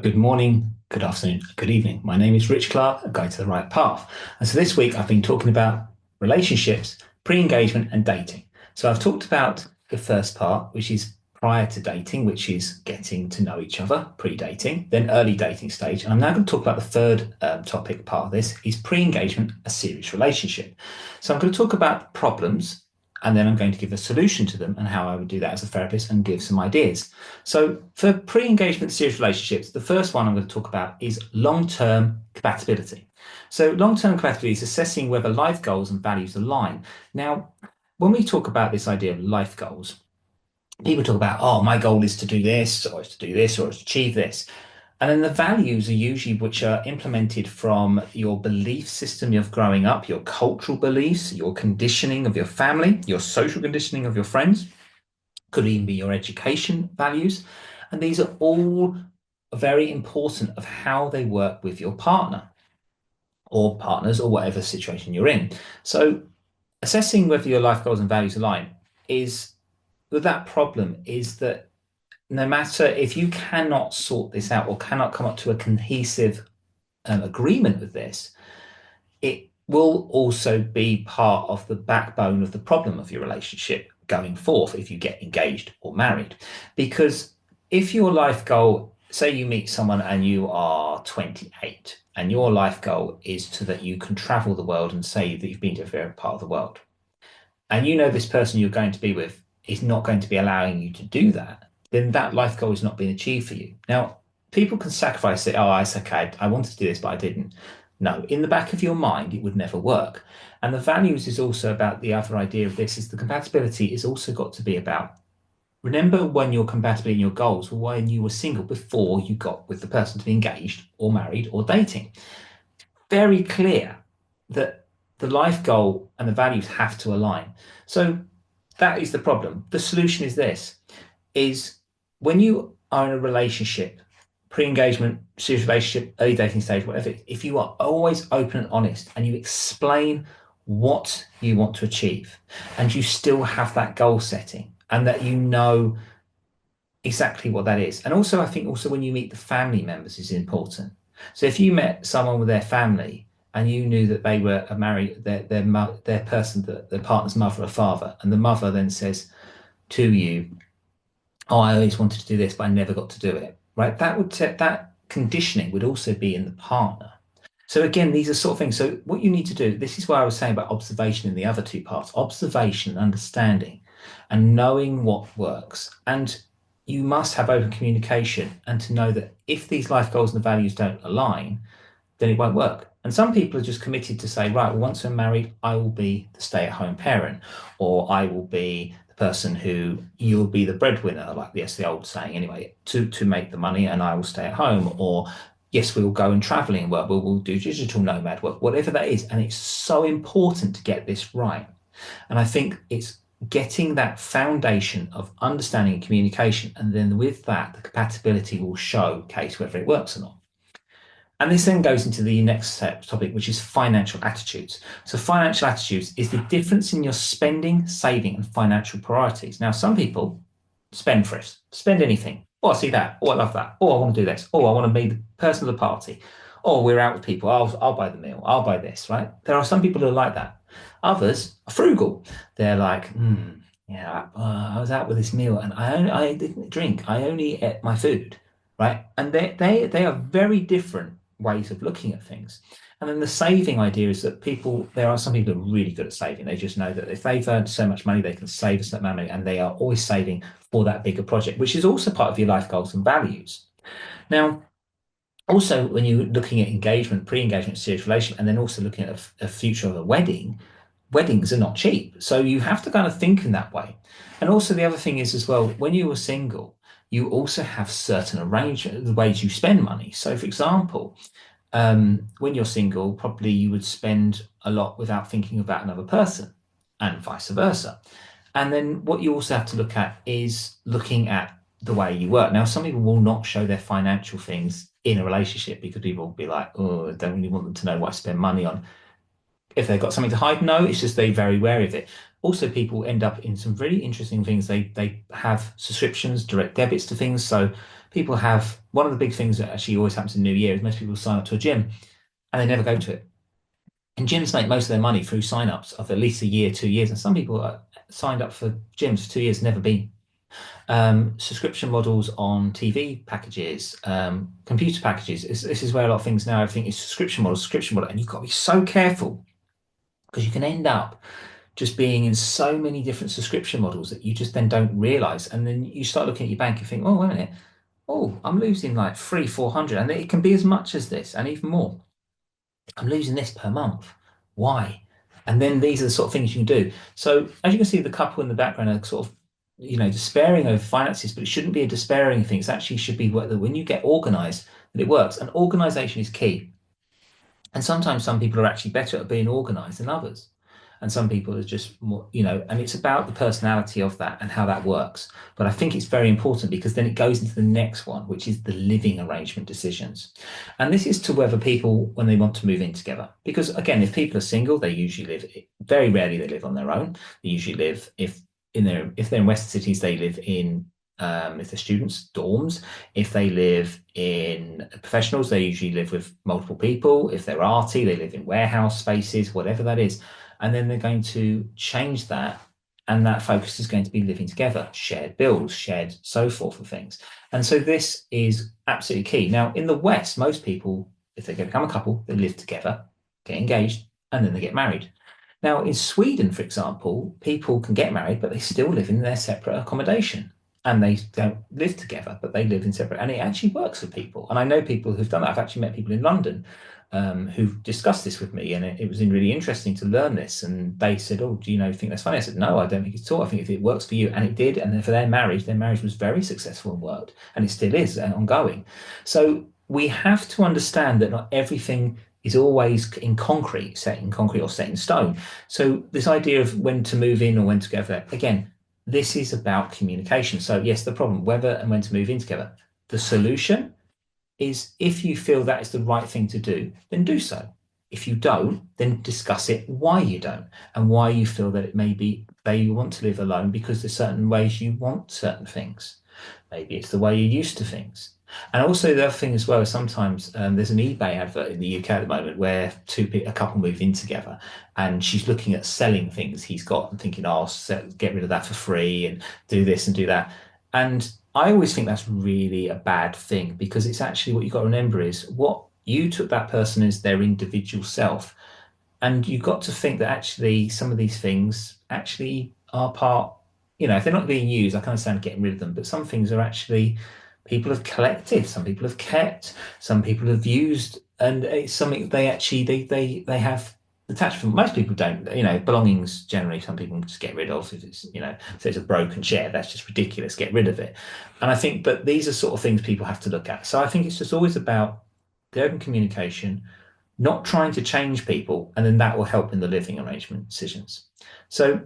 Good morning, good afternoon, good evening. My name is Rich Clark, a guide to the right path. And so this week I've been talking about relationships, pre-engagement, and dating. So I've talked about the first part, which is prior to dating, which is getting to know each other, pre-dating, then early dating stage. And I'm now going to talk about the third topic part of this is pre-engagement, a serious relationship. So I'm going to talk about problems and then I'm going to give a solution to them and how I would do that as a therapist and give some ideas. So for pre-engagement serious relationships, the first one I'm going to talk about is long-term compatibility. So long-term compatibility is assessing whether life goals and values align. Now, when we talk about this idea of life goals, people talk about, oh, my goal is to do this, or is to do this, or is to achieve this. And then the values are usually which are implemented from your belief system of growing up, your cultural beliefs, your conditioning of your family, your social conditioning of your friends, could even be your education values. And these are all very important of how they work with your partner or partners or whatever situation you're in. So assessing whether your life goals and values align is with that problem is that no matter if you cannot sort this out or cannot come up to a cohesive agreement with this, it will also be part of the backbone of the problem of your relationship going forth if you get engaged or married. Because if your life goal, say you meet someone and you are 28 and your life goal is to that you can travel the world and say that you've been to a favorite part of the world, and you know this person you're going to be with is not going to be allowing you to do that, then that life goal is not being achieved for you. Now, people can sacrifice it. Oh, it's okay. I wanted to do this, but I didn't. No, in the back of your mind, it would never work. And the values is also about the other idea of this is the compatibility is also got to be about remember when your compatibility and your goals were when you were single before you got with the person to be engaged or married or dating. Very clear that the life goal and the values have to align. So that is the problem. The solution is this is when you are in a relationship, pre-engagement, serious relationship, early dating stage, whatever, if you are always open and honest and you explain what you want to achieve and you still have that goal setting and that you know exactly what that is. And also, I think also when you meet the family members is important. So if you met someone with their family and you knew that they were married, their person, their partner's mother or father, and the mother then says to you, oh, I always wanted to do this, but I never got to do it, right? That conditioning would also be in the partner. So again, these are sort of things. So what you need to do, this is why I was saying about observation in the other two parts, observation and understanding and knowing what works. And you must have open communication and to know that if these life goals and the values don't align, then it won't work. And some people are just committed to say, right, well, once I'm married, I will be the stay-at-home parent, or I will be the person who you'll be the breadwinner, like yes, the old saying anyway, to make the money and I will stay at home, or yes, we will go and traveling work, we'll do digital nomad work, whatever that is. And it's so important to get this right. And I think it's getting that foundation of understanding and communication, and then with that, the compatibility will showcase whether it works or not. And this then goes into the next topic, which is financial attitudes. So financial attitudes is the difference in your spending, saving, and financial priorities. Now, some people spend thrifts, spend anything. Oh, I see that. Oh, I love that. Oh, I want to do this. Oh, I want to be the person of the party. Oh, we're out with people. I'll buy the meal. I'll buy this, right? There are some people who are like that. Others are frugal. They're like, yeah, I was out with this meal and I didn't drink. I only ate my food, right? And they are very different ways of looking at things. And then the saving idea is that there are some people who are really good at saving. They just know that if they've earned so much money, they can save a certain amount of money, and they are always saving for that bigger project, which is also part of your life goals and values. Now, also, when you're looking at engagement, pre-engagement, serious relation, and then also looking at a future of a wedding, weddings are not cheap. So you have to kind of think in that way. And also the other thing is as well, when you were single, you also have certain arrangements, the ways you spend money. So for example, when you're single, probably you would spend a lot without thinking about another person and vice versa. And then what you also have to look at is looking at the way you work. Now, some people will not show their financial things in a relationship because people will be like, oh, I don't really want them to know what I spend money on. If they've got something to hide, no, it's just they're very wary of it. Also, people end up in some really interesting things. They have subscriptions, direct debits to things. So people have one of the big things that actually always happens in New Year is most people sign up to a gym and they never go to it. And gyms make most of their money through sign-ups of at least a year, 2 years. And some people are signed up for gyms for 2 years, never been. Subscription models on TV packages, computer packages. This is where a lot of things now, everything is subscription model. And you've got to be so careful because you can end up just being in so many different subscription models that you just then don't realize. And then you start looking at your bank and think, oh, wait a minute. Oh, I'm losing like 400. And it can be as much as this and even more. I'm losing this per month. Why? And then these are the sort of things you can do. So as you can see, the couple in the background are sort of, despairing over finances, but it shouldn't be a despairing thing. It actually should be that when you get organized, that it works. And organization is key. And sometimes some people are actually better at being organized than others. And some people are just more, and it's about the personality of that and how that works. But I think it's very important because then it goes into the next one, which is the living arrangement decisions. And this is to whether people, when they want to move in together, because again, if people are single, they usually live, very rarely they live on their own. They usually live, if they're in Western cities, they live in if they're students, dorms. If they live in professionals, they usually live with multiple people. If they're arty, they live in warehouse spaces, whatever that is. And then they're going to change that. And that focus is going to be living together, shared bills, shared so forth of things. And so this is absolutely key. Now, in the West, most people, if they become a couple, they live together, get engaged, and then they get married. Now, in Sweden, for example, people can get married, but they still live in their separate accommodation and they don't live together, but they live in separate, and it actually works for people. And I know people who've done that. I've actually met people in London who've discussed this with me, and it was really interesting to learn this. And they said, "Oh, do you think that's funny?" I said, "No, I don't think it's at all. I think if it works for you," and it did. And then for their marriage was very successful and worked, and it still is and ongoing. So we have to understand that not everything is always set in concrete or set in stone. So this idea of when to move in or when to go for that, again, this is about communication. So yes, the problem, whether and when to move in together. The solution is if you feel that is the right thing to do, then do so. If you don't, then discuss it why you don't and why you feel that it may be that you want to live alone because there's certain ways you want certain things. Maybe it's the way you're used to things. And also the other thing as well is sometimes there's an eBay advert in the UK at the moment where a couple move in together, and she's looking at selling things he's got and thinking, "Oh, I'll get rid of that for free and do this and do that." And I always think that's really a bad thing because it's actually what you've got to remember is what you took that person as their individual self. And you've got to think that actually some of these things actually are part, if they're not being used, I can understand getting rid of them, but some things are actually people have collected, some people have kept, some people have used, and it's something they actually they have attachment. Most people don't, belongings generally some people just get rid of if it's, so it's a broken chair, that's just ridiculous, get rid of it. And I think, but these are sort of things people have to look at. So I think it's just always about the open communication, not trying to change people, and then that will help in the living arrangement decisions. So,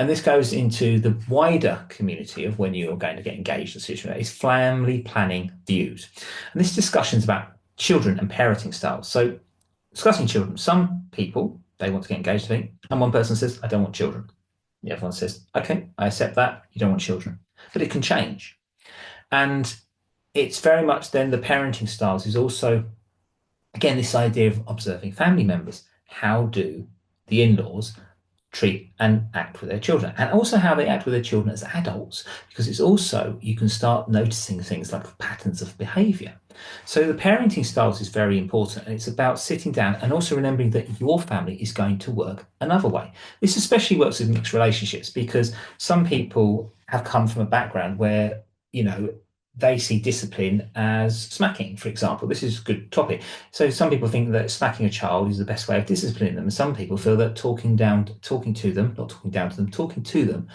and this goes into the wider community of when you're going to get engaged in a situation, is family planning views. And this discussion is about children and parenting styles. So, discussing children, some people, they want to get engaged, I think, and one person says, "I don't want children." The other one says, "Okay, I accept that, you don't want children." But it can change. And it's very much then the parenting styles is also again, this idea of observing family members. How do the in-laws treat and act with their children? And also how they act with their children as adults, because it's also, you can start noticing things like patterns of behavior. So the parenting styles is very important, and it's about sitting down and also remembering that your family is going to work another way. This especially works with mixed relationships because some people have come from a background where, they see discipline as smacking, for example. This is a good topic. So some people think that smacking a child is the best way of disciplining them. And some people feel that talking to them, not talking down to them, talking to them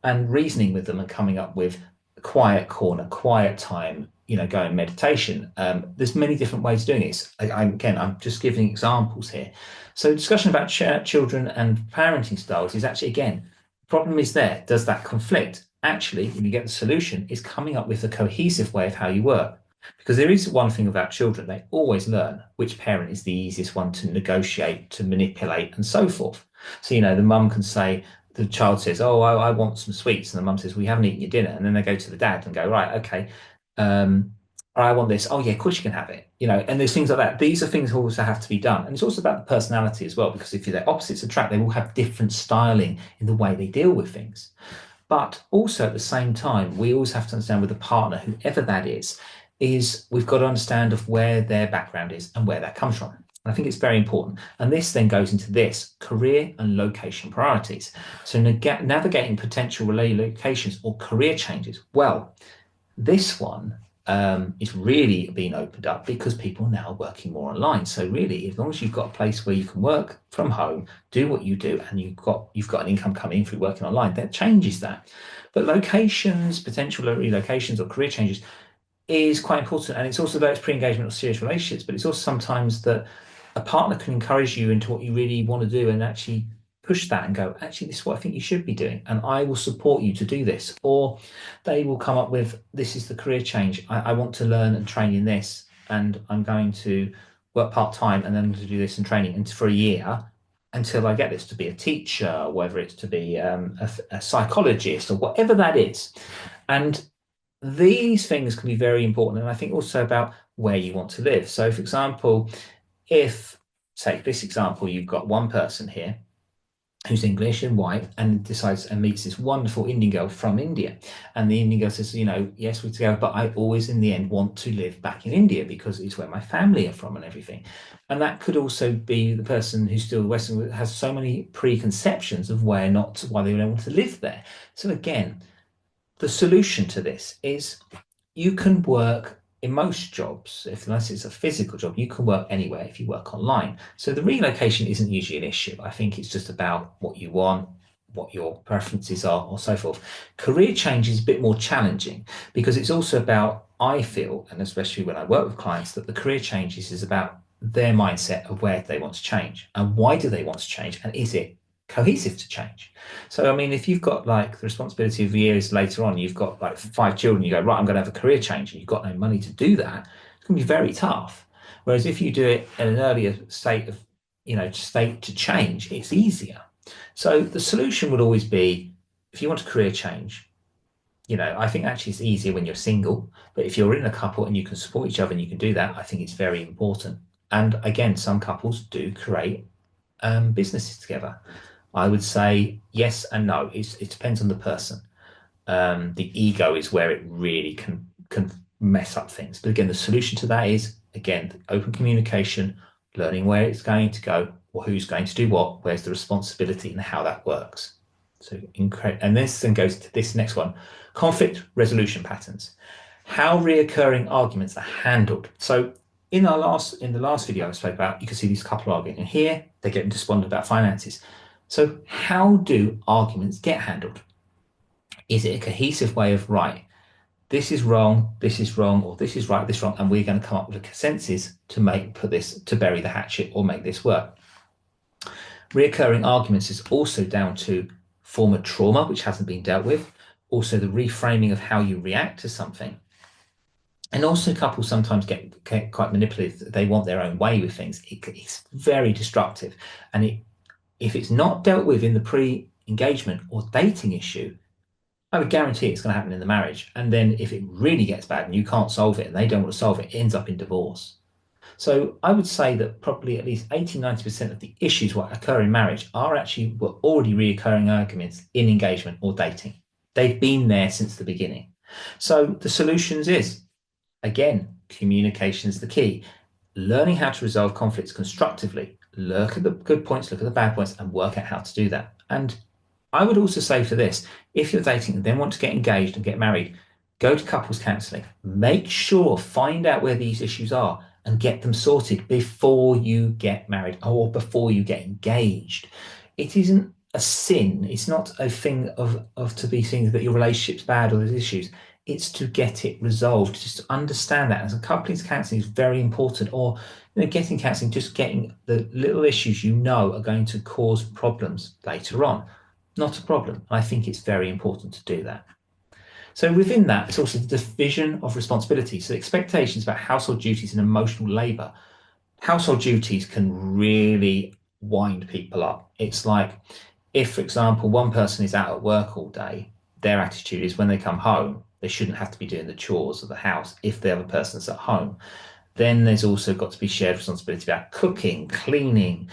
and reasoning with them and coming up with a quiet corner, quiet time, go in meditation. There's many different ways of doing it. I'm just giving examples here. So discussion about children and parenting styles is actually, again, the problem is there. Does that conflict? Actually, when you get the solution, is coming up with a cohesive way of how you work. Because there is one thing about children, they always learn which parent is the easiest one to negotiate, to manipulate, and so forth. So, the mum can say, the child says, "Oh, I want some sweets," and the mum says, "We haven't eaten your dinner," and then they go to the dad and go, "Right, okay, um, I want this. Oh, yeah, of course you can have it." And there's things like that. These are things that also have to be done, and it's also about the personality as well, because if you're the opposites attract, they will have different styling in the way they deal with things. But also at the same time, we always have to understand with a partner, whoever that is we've got to understand of where their background is and where that comes from. I think it's very important. And this then goes into this career and location priorities. So navigating potential relocations or career changes. Well, this one is really being opened up because people are now working more online. So really, as long as you've got a place where you can work from home, do what you do, and you've got an income coming in through working online, that changes that. But locations, potential relocations or career changes is quite important. And it's also about pre-engagement or serious relationships, but it's also sometimes that a partner can encourage you into what you really want to do and actually push that and go, actually, this is what I think you should be doing. And I will support you to do this. Or they will come up with, this is the career change. I want to learn and train in this. And I'm going to work part-time and then to do this and training and for a year until I get this to be a teacher, whether it's to be a psychologist or whatever that is. And these things can be very important. And I think also about where you want to live. So, for example, if, say, this example, you've got one person here who's English and white and decides and meets this wonderful Indian girl from India. And the Indian girl says, yes, we're together, but I always in the end want to live back in India because it's where my family are from and everything. And that could also be the person who's still Western, has so many preconceptions of why they don't want to live there. So again, the solution to this is you can work in most jobs, if unless it's a physical job, you can work anywhere if you work online. So the relocation isn't usually an issue. I think it's just about what you want, what your preferences are, or so forth. Career change is a bit more challenging because it's also about, I feel, and especially when I work with clients, that the career changes is about their mindset of where they want to change and why do they want to change and is it cohesive to change. So, I mean, if you've got like the responsibility of years later on, you've got like 5 children, you go, right, I'm going to have a career change, and you've got no money to do that, it's going to be very tough. Whereas if you do it at an earlier state to change, it's easier. So the solution would always be if you want a career change, I think actually it's easier when you're single, but if you're in a couple and you can support each other and you can do that, I think it's very important. And again, some couples do create businesses together. I would say yes and no. It depends on the person. The ego is where it really can mess up things. But again, the solution to that is again open communication, learning where it's going to go, or who's going to do what, where's the responsibility, and how that works. So and this then goes to this next one: conflict resolution patterns. How reoccurring arguments are handled. So in the last video I spoke about, you can see these couple arguing, and here they're getting despondent about finances. So how do arguments get handled? Is it a cohesive way of, right, this is wrong, or this is right, this wrong, and we're going to come up with a consensus to bury the hatchet or make this work? Reoccurring arguments is also down to former trauma, which hasn't been dealt with, also the reframing of how you react to something. And also couples sometimes get quite manipulative. They want their own way with things. It's very destructive. And if it's not dealt with in the pre-engagement or dating issue, I would guarantee it's going to happen in the marriage. And then if it really gets bad and you can't solve it and they don't want to solve it, it ends up in divorce. So I would say that probably at least 80-90% of the issues that occur in marriage were already reoccurring arguments in engagement or dating. They've been there since the beginning. So the solutions is, again, communication is the key. Learning how to resolve conflicts constructively. Look at the good points, look at the bad points, and work out how to do that. And I would also say for this, if you're dating and then want to get engaged and get married, go to couples counselling. Make sure, find out where these issues are and get them sorted before you get married or before you get engaged. It isn't a sin. It's not a thing of to be seen that your relationship's bad or there's issues. It's to get it resolved, just to understand that. As a couples counselling is very important, or getting counselling, just getting the little issues are going to cause problems later on. Not a problem. I think it's very important to do that. So within that, it's also the division of responsibility. So expectations about household duties and emotional labour. Household duties can really wind people up. It's like If, for example, one person is out at work all day, their attitude is when they come home, they shouldn't have to be doing the chores of the house if the other person's at home. Then there's also got to be shared responsibility about cooking, cleaning,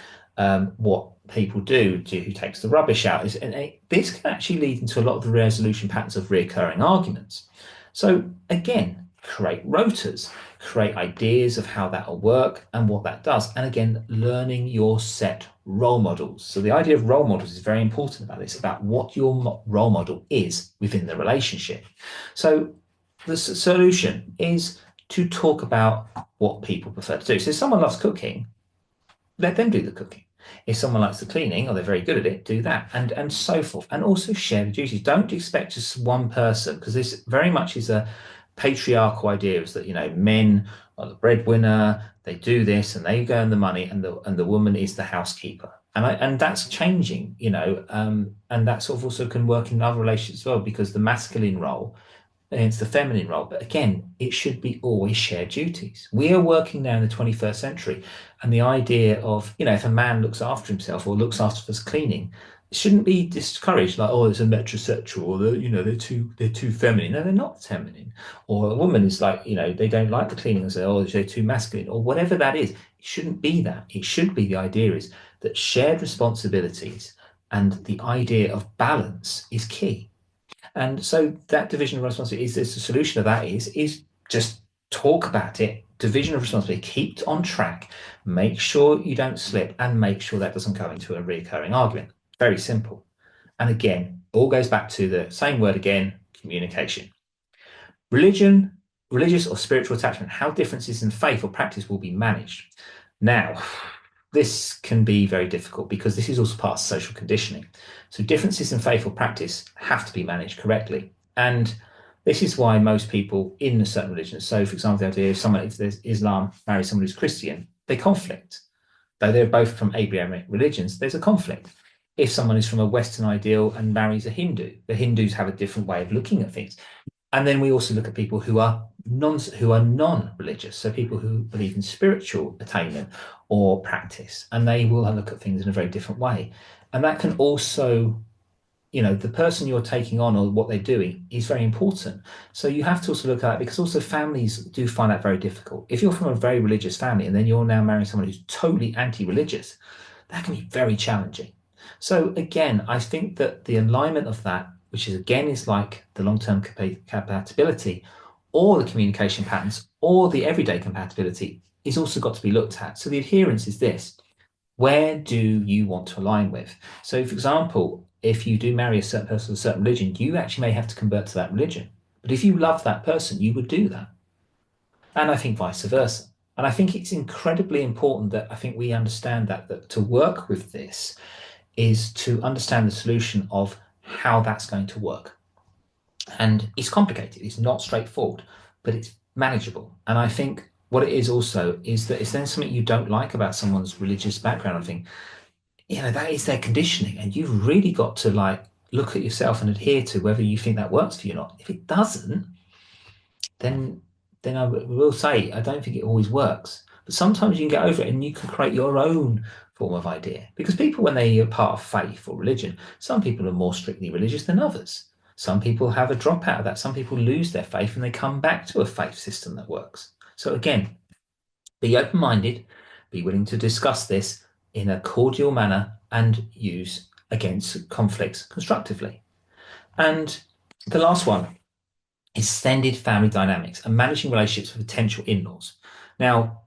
what people do, who takes the rubbish out. And this can actually lead into a lot of the resolution patterns of recurring arguments. So again, create rotas, create ideas of how that will work and what that does. And again, learning your set role models. So the idea of role models is very important about this, about what your role model is within the relationship. So the solution is to talk about what people prefer to do. So if someone loves cooking, let them do the cooking. If someone likes the cleaning or they're very good at it, do that, and so forth. And also share the duties. Don't expect just one person, because this very much is a patriarchal idea, is that men are the breadwinner, they do this and they earn the money, and the woman is the housekeeper. And that's changing, and that sort of also can work in other relationships as well, because the masculine role against the feminine role. But again, it should be always shared duties. We are working now in the 21st century, and the idea of, if a man looks after himself or looks after his cleaning, it shouldn't be discouraged, like, oh, it's a metrosexual, or they're too feminine. No, they're not feminine. Or a woman is like, they don't like the cleaning and say, oh, they're too masculine, or whatever that is. It shouldn't be that. It should be, the idea is that shared responsibilities and the idea of balance is key. And so that division of responsibility is the solution of that is just talk about it. Division of responsibility, keep on track, make sure you don't slip, and make sure that doesn't go into a recurring argument. Very simple. And again, all goes back to the same word again, communication. Religion, religious or spiritual attachment, how differences in faith or practice will be managed. Now, this can be very difficult because this is also part of social conditioning. So differences in faith or practice have to be managed correctly. And this is why most people in a certain religion, so for example, the idea of someone, if there's Islam marries someone who's Christian, they conflict. Though they're both from Abrahamic religions, there's a conflict. If someone is from a Western ideal and marries a Hindu, the Hindus have a different way of looking at things. And then we also look at people who are non-religious, so people who believe in spiritual attainment or practice, and they will look at things in a very different way. And that can also, the person you're taking on or what they're doing is very important. So you have to also look at that, because also families do find that very difficult. If you're from a very religious family and then you're now marrying someone who's totally anti-religious, that can be very challenging. So again, I think that the alignment of that, which is again is like the long-term compatibility or the communication patterns or the everyday compatibility, is also got to be looked at. So the adherence is this: where do you want to align with? So for example, if you do marry a certain person of a certain religion, you actually may have to convert to that religion. But if you love that person, you would do that. And I think vice versa. And I think it's incredibly important that I think we understand that to work with this is to understand the solution of how that's going to work. And it's complicated, it's not straightforward, but it's manageable. And I think what it is also is that if there's something you don't like about someone's religious background, I think, that is their conditioning. And you've really got to look at yourself and adhere to whether you think that works for you or not. If it doesn't, then I will say I don't think it always works. But sometimes you can get over it and you can create your own form of idea. Because people, when they are part of faith or religion, some people are more strictly religious than others. Some people have a drop out of that. Some people lose their faith and they come back to a faith system that works. So again, be open-minded, be willing to discuss this in a cordial manner and use against conflicts constructively. And the last one, extended family dynamics and managing relationships with potential in-laws. Now,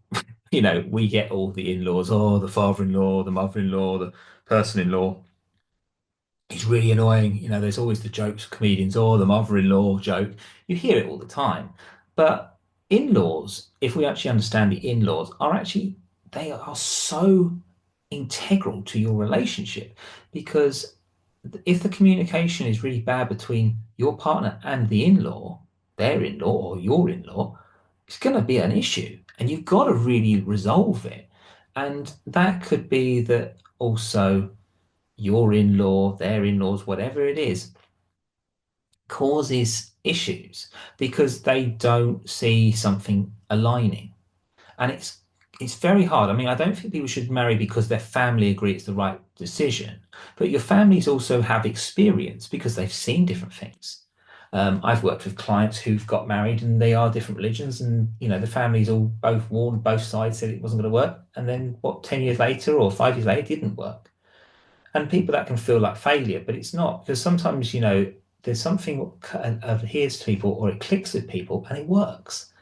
we get all the in-laws, oh, the father-in-law, the mother-in-law, the person-in-law. It's really annoying. There's always the jokes, comedians, oh, the mother-in-law joke. You hear it all the time. But in-laws, if we actually understand the in-laws, they are so integral to your relationship, because if the communication is really bad between your partner and the in-law, their in-law or your in-law, it's going to be an issue, and you've got to really resolve it. And that could be that also your in-law, their in-laws, whatever it is, causes issues because they don't see something aligning. And it's it's very hard. I mean, I don't think people should marry because their family agree it's the right decision, but your families also have experience because they've seen different things. I've worked with clients who've got married and they are different religions, and the families all both warned both sides said it wasn't going to work, and then what, 10 years later or 5 years later, it didn't work. And people that can feel like failure, but it's not because sometimes there's something that adheres to people or it clicks with people and it works.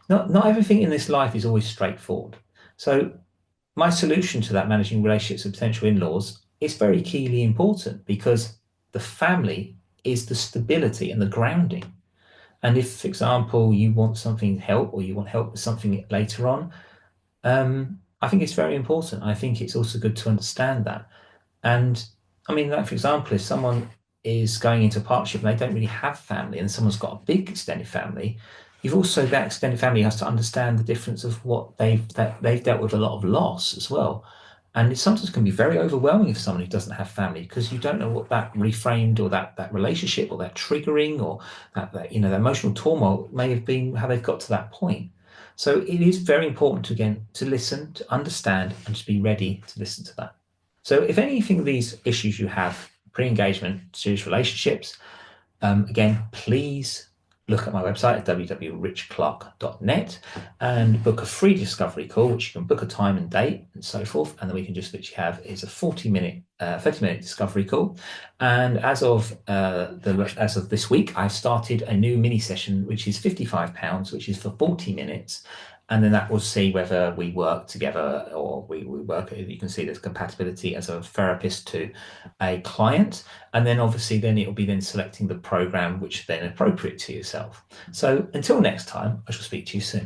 Not everything in this life is always straightforward. So my solution to that, managing relationships with potential in-laws, is very keenly important because the family is the stability and the grounding. And if, for example, you want something help or you want help with something later on, I think it's very important. I think it's also good to understand that. And I mean, like for example, if someone is going into a partnership and they don't really have family, and someone's got a big extended family, you've also that extended family has to understand the difference of what they've dealt with a lot of loss as well. And it sometimes can be very overwhelming if someone who doesn't have family because you don't know what that reframed or that relationship or that triggering or that emotional turmoil may have been how they've got to that point. So it is very important to again to listen, to understand, and to be ready to listen to that. So if anything of these issues you have, pre-engagement, serious relationships, again, please look at my website at www.richclark.net and book a free discovery call, which you can book a time and date and so forth. And then we can just literally have is a 30-minute discovery call. And as of this week, I've started a new mini session, which is £55, which is for 40 minutes. And then that will see whether we work together or we work. You can see there's compatibility as a therapist to a client. And then obviously then it'll be then selecting the program which then appropriate to yourself. So until next time, I shall speak to you soon.